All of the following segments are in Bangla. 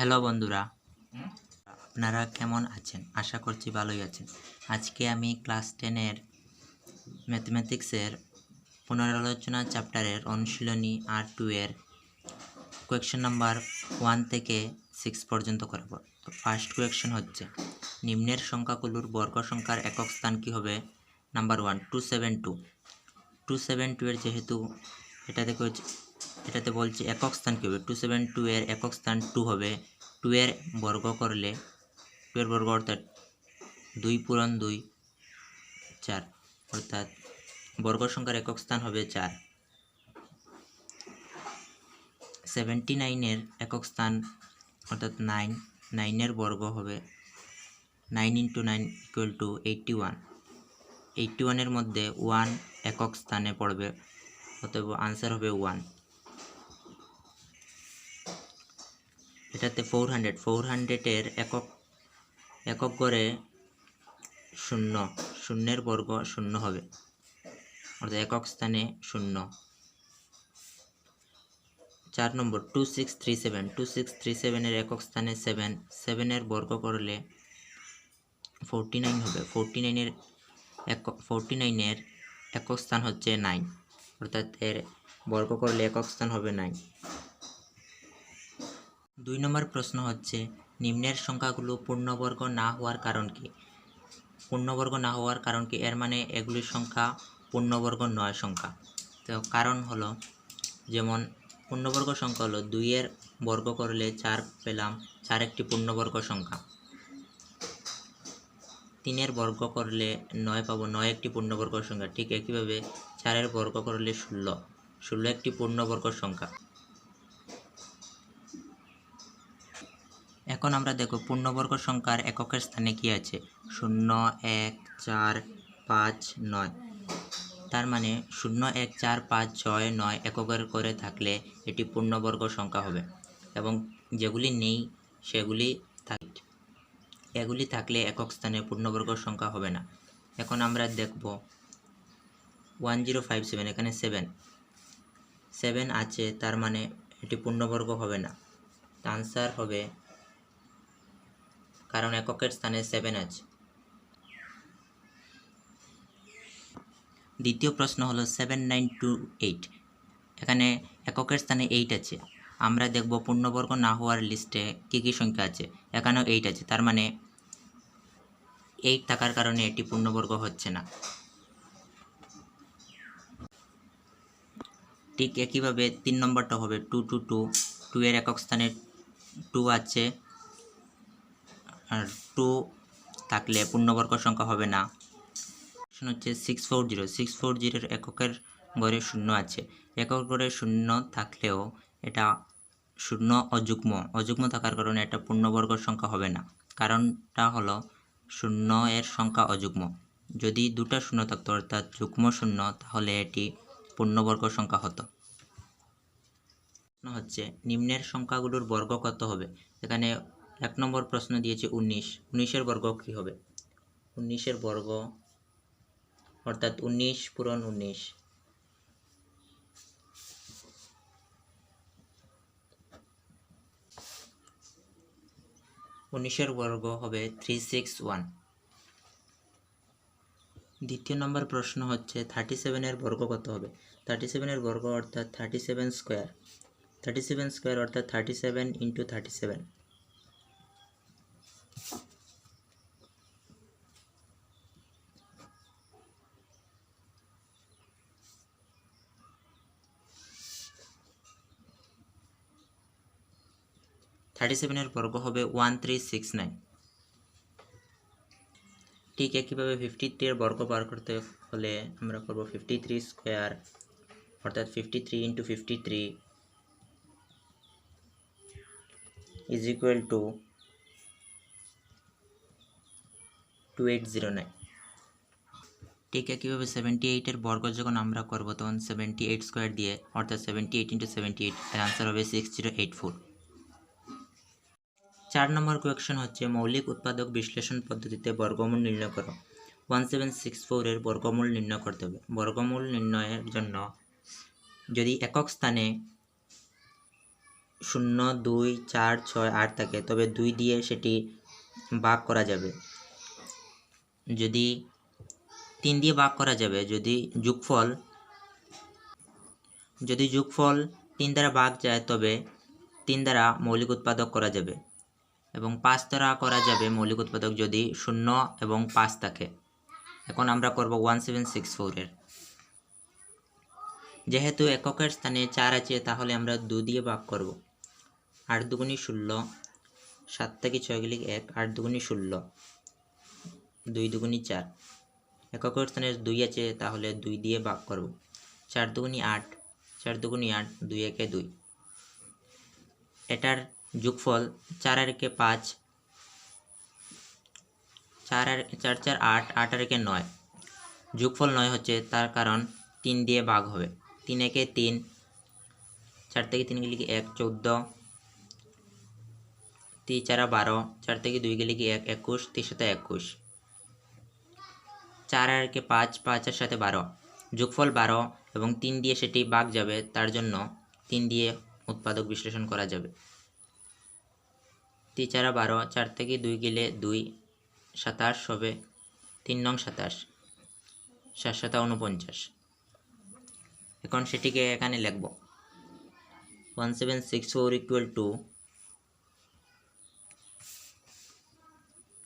হ্যালো বন্ধুরা, আপনারা কেমন আছেন? আশা করছি ভালোই আছেন। আজকে আমি ক্লাস 10-এর ম্যাথমেটিক্সের পুনরালোচনা চ্যাপ্টারের অনুশীলনী R2 এর কোয়েকশন নাম্বার 1 থেকে 6 পর্যন্ত করব। তো ফার্স্ট কোয়েকশন হচ্ছে, নিম্নের সংখ্যাগুলোর বর্গ সংখ্যার একক স্থান কী হবে? নাম্বার 1 272। 272 এর যেহেতু এটাতে বলছে একক স্থান কী হবে, 272 এর একক স্থান 2 হবে। 2 এর বর্গ করলে 2 এর বর্গ অর্থাৎ 2 পূরণ 2 4, অর্থাৎ বর্গ সংখ্যার একক স্থান হবে 4। 79 এর একক স্থান অর্থাৎ 9, 9 এর বর্গ হবে 9 × 9 = 81। 81 এর মধ্যে 1 একক স্থানে পড়বে, অতএব আনসার হবে 1। এটাতে 400 এর একক গড়ে 0, 0 এর বর্গ 0 হবে, অর্থাৎ একক স্থানে 0। 4 নম্বর 2637 এর একক স্থানে 7, 7 এর বর্গ করলে 49 হবে। 49 এর একক স্থান হচ্ছে 9, অর্থাৎ এর বর্গ করলে একক স্থান হবে 9। 2 নম্বর প্রশ্ন হচ্ছে, নিম্নের সংখ্যাগুলো পূর্ণবর্গ না হওয়ার কারণ কি? পূর্ণবর্গ না হওয়ার কারণ কি? এর মানে এগুলির সংখ্যা পূর্ণবর্গ নয় সংখ্যা। তো কারণ হলো, যেমন পূর্ণবর্গ সংখ্যা হলো 2 এর বর্গ করলে 4 পেলাম, 4 একটি পূর্ণবর্গ সংখ্যা। 3 এর বর্গ করলে 9 পাবো, 9 একটি পূর্ণবর্গ সংখ্যা। ঠিক একইভাবে 4 এর বর্গ করলে 16, 16 একটি পূর্ণবর্গ সংখ্যা। এখন আমরা দেখব পূর্ণবর্গ সংখ্যার এককের স্থানে কি আছে। 0 1 4 5 9, তার মানে 0 1 4 5 6 9 এককের করে থাকলে এটি পূর্ণবর্গ সংখ্যা হবে, এবং যেগুলি নেই এগুলি থাকলে একক স্থানে পূর্ণবর্গ সংখ্যা হবে না। এখন আমরা দেখব 1057, এখানে 7 আছে, তার মানে এটি পূর্ণবর্গ হবে না। আনসার হবে, কারণ এককের স্থানে 7 আছে। দ্বিতীয় প্রশ্ন হলো 7928, এখানে এককের স্থানে 8 আছে। আমরা দেখব পূর্ণবর্গ না হওয়ার লিস্টে কী কী সংখ্যা আছে। এখানেও 8 আছে, তার মানে 8 থাকার কারণে এটি পূর্ণবর্গ হচ্ছে না। ঠিক একইভাবে 3 নম্বরটা হবে 222, 2 এর একক স্থানে 2 আছে, আর 2 থাকলে পূর্ণবর্গ সংখ্যা হবে না। হচ্ছে 640 এর এককের গড়ে 0 আছে। একক গড়ে 0 থাকলেও এটা 0 অযুগ্ম থাকার কারণে এটা পূর্ণবর্গ সংখ্যা হবে না। কারণটা হলো 0 এর সংখ্যা অযুগ্ম। যদি দুটো 0 থাকতো, অর্থাৎ যুগ্ম 0, তাহলে এটি পূর্ণবর্গ সংখ্যা হতো। হচ্ছে, নিম্নের সংখ্যাগুলোর বর্গ কত হবে? এখানে 1 নম্বর প্রশ্ন দিয়েছে 19, 19 এর বর্গ কী হবে? 19 এর বর্গ অর্থাৎ 19 পূরণ 19, 19 এর বর্গ হবে 361। দ্বিতীয় নম্বর প্রশ্ন হচ্ছে 37 এর বর্গ কত হবে? 37 এর বর্গ অর্থাৎ 37 স্কোয়ার, 37 স্কোয়ার অর্থাৎ 37 × 37। এর বর্গ হবে 1369। ঠিক একইভাবে 53 এর বর্গ বার করতে হলে আমরা করব 53 স্কোয়ার, অর্থাৎ 53 × 53 = 2809। ঠিক একইভাবে 78 এর বর্গ যখন আমরা করব, তখন 78 স্কোয়ার দিয়ে, অর্থাৎ 78 × 78, এর আনসার হবে 6084। 4 নম্বর কোয়েকশন হচ্ছে, মৌলিক উৎপাদক বিশ্লেষণ পদ্ধতিতে বর্গমূল নির্ণয় করো। 1764 এর বর্গমূল নির্ণয় করতে হবে। বর্গমূল নির্ণয়ের জন্য যদি একক স্থানে 0 2 4 6 8 থাকে, তবে 2 দিয়ে সেটি ভাগ করা যাবে। যদি 3 দিয়ে ভাগ করা যাবে, যদি যোগফল 3 দ্বারা ভাগ যায় তবে 3 দ্বারা মৌলিক উৎপাদক করা যাবে, এবং 5 দ্বারা করা যাবে মৌলিক উৎপাদক যদি 0 এবং 5 থাকে। এখন আমরা করব 1764 এর। যেহেতু এককের স্থানে 4 আছে, তাহলে আমরা 2 দিয়ে ভাগ করব। 8 দুগুণি 16, 7 থেকে 6 গেলে 1, 8 দুগুণি 16, 2 দুগুণি 4। এককের স্থানে 2 আছে, তাহলে 2 দিয়ে ভাগ করব। 4 দুগুণি 8, 4 দুগুণি 8, 2 একে 2। এটার যোগফল 4 আর একে 5, 4 4 8, 8 আর একে 9। যোগফল 9 হচ্ছে, তার কারণ 3 দিয়ে ভাগ হবে। 3 একে 3, 4 থেকে 3 গেলে 1, 14, 3 4 12, 4 থেকে 2 গেলে 1, 21, 3 সাথে 21। 4 আর একে 5, 5 এর সাথে 12, যোগফল 12, এবং 3 দিয়ে সেটি ভাগ যাবে, তার জন্য 3 দিয়ে উৎপাদক বিশ্লেষণ করা যাবে। 3 4 12, 4 থেকে 2 গেলে 2, 27 হবে, 3 নং 27, 7 7 49। এখন সেটিকে এখানে লিখব। 1764 equal to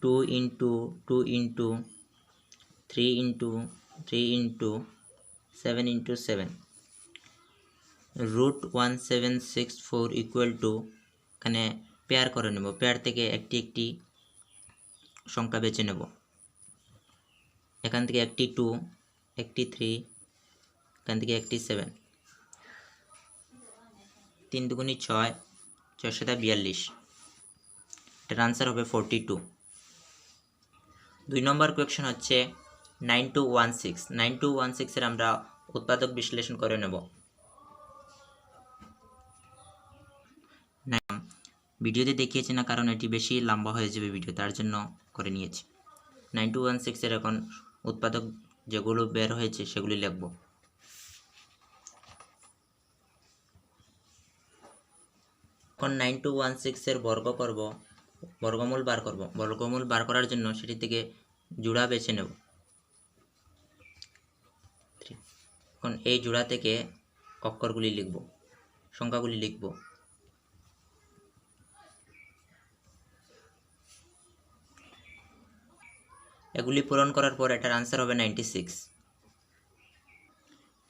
2 into 2 into 3 into 3 into 7 into 7 root 1764 equal to, এখানে পেয়ার করে নেব। পেয়ার থেকে একটি একটি সংখ্যা বেছে নেব। এখান থেকে একটি 2, একটি 3, এখান থেকে একটি 7। 3 দুগুণি 6, 6 7 42। এটার আনসার হবে 42। 2 নম্বর কোয়েশ্চেন হচ্ছে 9216। 9216 এর আমরা উৎপাদক বিশ্লেষণ করে নেব। ভিডিওতে দেখিয়েছি না, কারণ এটি বেশি লম্বা হয়ে যাবে ভিডিও, তার জন্য করে নিয়েছি। 9216 এর এখন উৎপাদক যেগুলো বের হয়েছে সেগুলি লিখব। এখন 9216 এর বর্গ করব, বর্গমূল বার করব। বর্গমূল বার করার জন্য সেটি থেকে জোড়া বেছে নেব। এখন এই জোড়া থেকে অক্ষরগুলি লিখব, সংখ্যাগুলি লিখব। এগুলি পূরণ করার পর এটার আনসার হবে 96।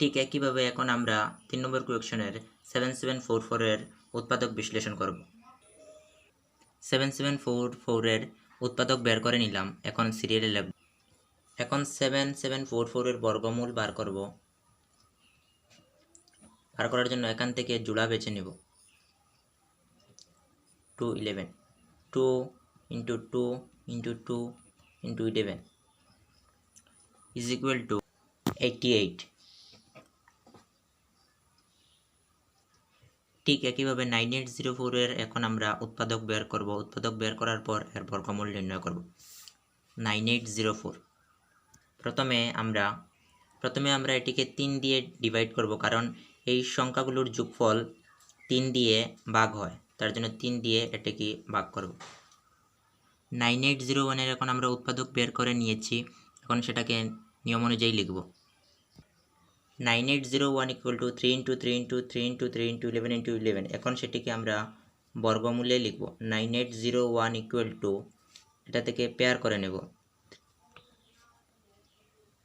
ঠিক একইভাবে এখন আমরা 3 নম্বর কোয়েশ্চনের 7744 এর উৎপাদক বিশ্লেষণ করব। 7744 এর উৎপাদক বের করে নিলাম, এখন সিরিয়ালে লিখব। এখন 7744 এর বর্গমূল বার করব। বার করার জন্য এখান থেকে জোড়া বেছে নেব। 2 11, 2 into 2 into 2 into 11 is equal to 88। ঠিক একইভাবে 9804 এর এখন আমরা উৎপাদক বের করব। উৎপাদক বের করার পর এর বর্গমূল নির্ণয় করব। 9804 প্রথমে আমরা এটিকে 3 দিয়ে ডিভাইড করব, কারণ এই সংখ্যাগুলোর যোগফল 3 দিয়ে ভাগ হয়, তার জন্য 3 দিয়ে এটিকে ভাগ করব। 9801 এর এখন আমরা উৎপাদক বের করে নিয়েছি, এখন সেটাকে নিয়ম অনুযায়ী লিখব। 9801 equal to 3 into 3 into 3 into 3 into 11 into 11। এখন সেটিকে আমরা বর্গমূলে লিখব। 9801 ইকুয়াল টু, এটা থেকে পেয়ার করে নেব,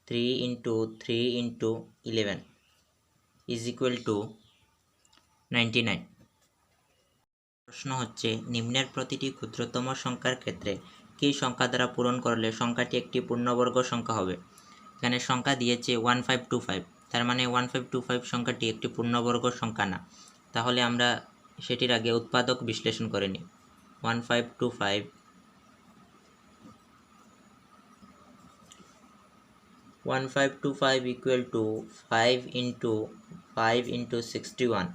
3 into 3 into 11 is equal to 99। প্রশ্ন হচ্ছে, নিম্নের প্রতিটি ক্ষুদ্রতম সংখ্যার ক্ষেত্রে কী সংখ্যা দ্বারা পূরণ করলে সংখ্যাটি একটি পূর্ণবর্গ সংখ্যা হবে। এখানে সংখ্যা দিয়েছে 1525, তার মানে 1525 সংখ্যাটি একটি পূর্ণবর্গ সংখ্যা না। তাহলে আমরা সেটির আগে উৎপাদক বিশ্লেষণ করে নিই। 1525 equal to 5 into 5 into 61,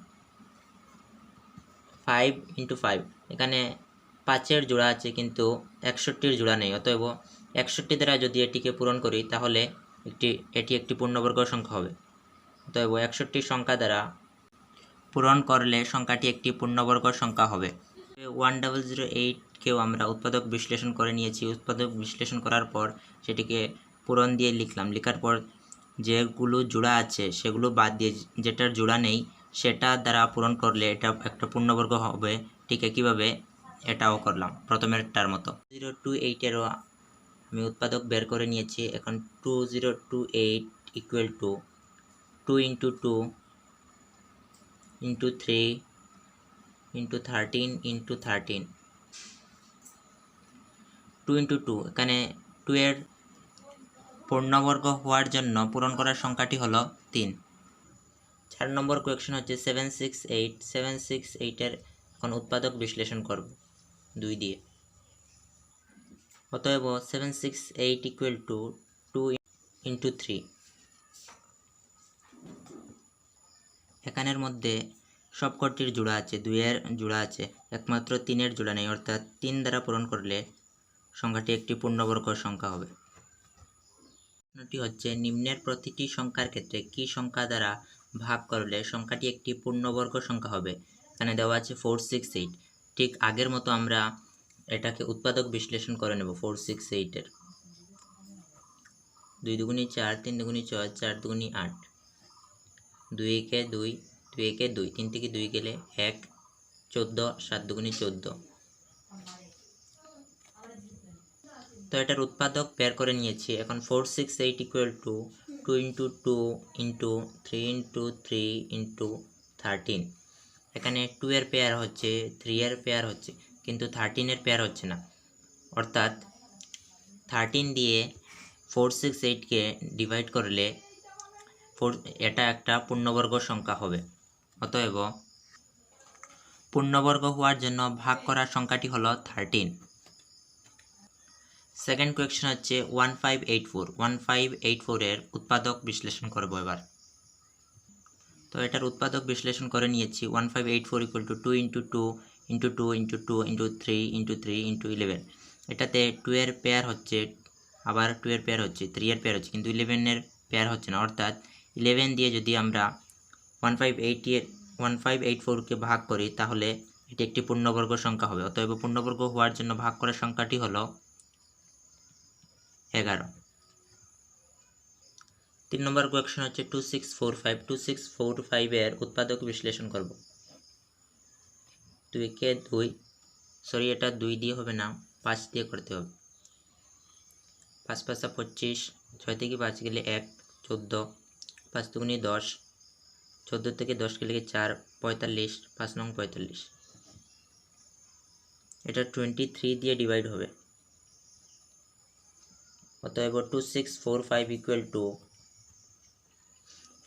5 into 5। এখানে 5-এর জোড়া আছে কিন্তু 61-র জোড়া নেই, অতএব 61 দ্বারা যদি এটিকে পূরণ করি তাহলে এটি একটি পূর্ণবর্গ সংখ্যা হবে। অতএব 61 সংখ্যা দ্বারা পূরণ করলে সংখ্যাটি একটি পূর্ণবর্গ সংখ্যা হবে। 1008কেও আমরা উৎপাদক বিশ্লেষণ করে নিয়েছি। উৎপাদক বিশ্লেষণ করার পর সেটিকে পূরণ দিয়ে লিখলাম, লেখার পর যেগুলো জোড়া আছে সেগুলো বাদ দিয়ে যেটার জোড়া নেই সেটা দ্বারা পূরণ করলে এটা একটা পূর্ণবর্গ হবে। ঠিক একইভাবে এটাও করলাম প্রথমেরটার মতো। 2028এরও আমি উৎপাদক বের করে নিয়েছি। এখন 2028 ইকুয়াল টু 2 × 2 × 3 × 13 × 13, 2 × 2, এখানে 2 এর পূর্ণবর্গ হওয়ার জন্য পূরণ করার সংখ্যাটি হলো 3। 4 নম্বর কোয়েকশন হচ্ছে 768। 768-এর এখন উৎপাদক বিশ্লেষণ করব 2 দিয়ে। অতএব 768 ইকুয়াল টু 2 × 3। এখানের মধ্যে সবকটির জোড়া আছে, 2 এর জোড়া আছে, একমাত্র 3 এর জোড়া নেই, অর্থাৎ 3 দ্বারা পূরণ করলে সংখ্যাটি একটি পূর্ণবর্গ সংখ্যা হবে। প্রশ্নটি হচ্ছে নিম্নের প্রতিটি সংখ্যার ক্ষেত্রে কি সংখ্যা দ্বারা ভাগ করলে সংখ্যাটি একটি পূর্ণবর্গ সংখ্যা হবে। এখানে দেওয়া আছে 468। ঠিক আগের মতো আমরা এটাকে উৎপাদক বিশ্লেষণ করে নেব 468-এর। 2 দুগুণি 4, 3 দুগুণি 6, 4 দুগুণি 8, 2 একে 2, 2 একে 2, 3 থেকে 2 গেলে 1, 14, 7 দুগুণি 14। তো এটার উৎপাদক বের করে নিয়েছি। এখন 468 ইকুয়াল টু 2 × 2 × 3 × 3 × 13। এখানে 2 এর পেয়ার হচ্ছে, 3 এর পেয়ার হচ্ছে, কিন্তু 13 এর পেয়ার হচ্ছে না, অর্থাৎ 13 দিয়ে 468কে ডিভাইড করলে এটা একটা পূর্ণবর্গ সংখ্যা হবে। অতএব পূর্ণবর্গ হওয়ার জন্য ভাগ করার সংখ্যাটি হলো 13। সেকেন্ড কোয়েকশন হচ্ছে 1584। 1584-এর উৎপাদক বিশ্লেষণ করব এবার। তো এটার উৎপাদক বিশ্লেষণ করে নিয়েছি। 1584 ইকুয়াল টু 2 × 2 × 2 × 2 × 3 × 3 × 11। এটাতে 2 এর পেয়ার হচ্ছে, আবার 2 এর পেয়ার হচ্ছে, 3 এর পেয়ার হচ্ছে, কিন্তু 11 এর পেয়ার হচ্ছে না, অর্থাৎ 11 দিয়ে যদি আমরা 1584-কে ভাগ করি তাহলে এটি একটি পূর্ণবর্গ সংখ্যা হবে। অতএব পূর্ণবর্গ হওয়ার জন্য ভাগ করার সংখ্যাটি হলো 11। 3 নম্বর কোয়েকশন হচ্ছে 2645। 2645-এর উৎপাদক বিশ্লেষণ করব। 2 কে 2, সরি এটা 2 দিয়ে হবে না, 5 দিয়ে করতে হবে। 5 × 5 = 25, 6 থেকে 5 গেলে 1, 14, 5 দুগুণি 10, 14 থেকে 10 গেলে 4, 45, 5 নং 45। এটা 23 দিয়ে ডিভাইড হবে। অতএব 2645 ইকুয়াল টু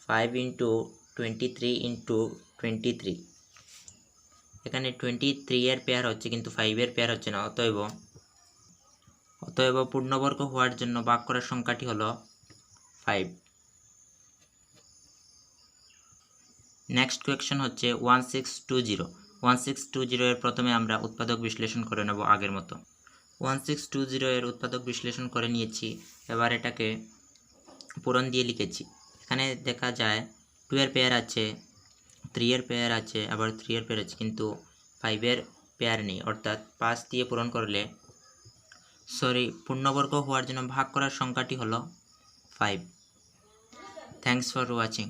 5 × 23 × 23। এখানে 23 এর পেয়ার হচ্ছে, কিন্তু 5 এর পেয়ার হচ্ছে না, অতএব পূর্ণবর্গ হওয়ার জন্য ভাগ করার সংখ্যাটি হলো 5। নেক্সট কোয়েকশন হচ্ছে 1620। 1620-এর প্রথমে আমরা উৎপাদক বিশ্লেষণ করে নেব আগের মতো। 1620-এর উৎপাদক বিশ্লেষণ করে নিয়েছি। এবার এটাকে পূরণ দিয়ে লিখেছি। এখানে দেখা যায় 2 এর পেয়ার আছে, 3 এর পেয়ার আছে, আবার 3 এর পেয়ার আছে, কিন্তু 5 এর পেয়ার নেই, অর্থাৎ 5 দিয়ে পূরণ করলে, পূর্ণবর্গ হওয়ার জন্য ভাগ করার সংখ্যাটি হলো 5। Thanks for watching.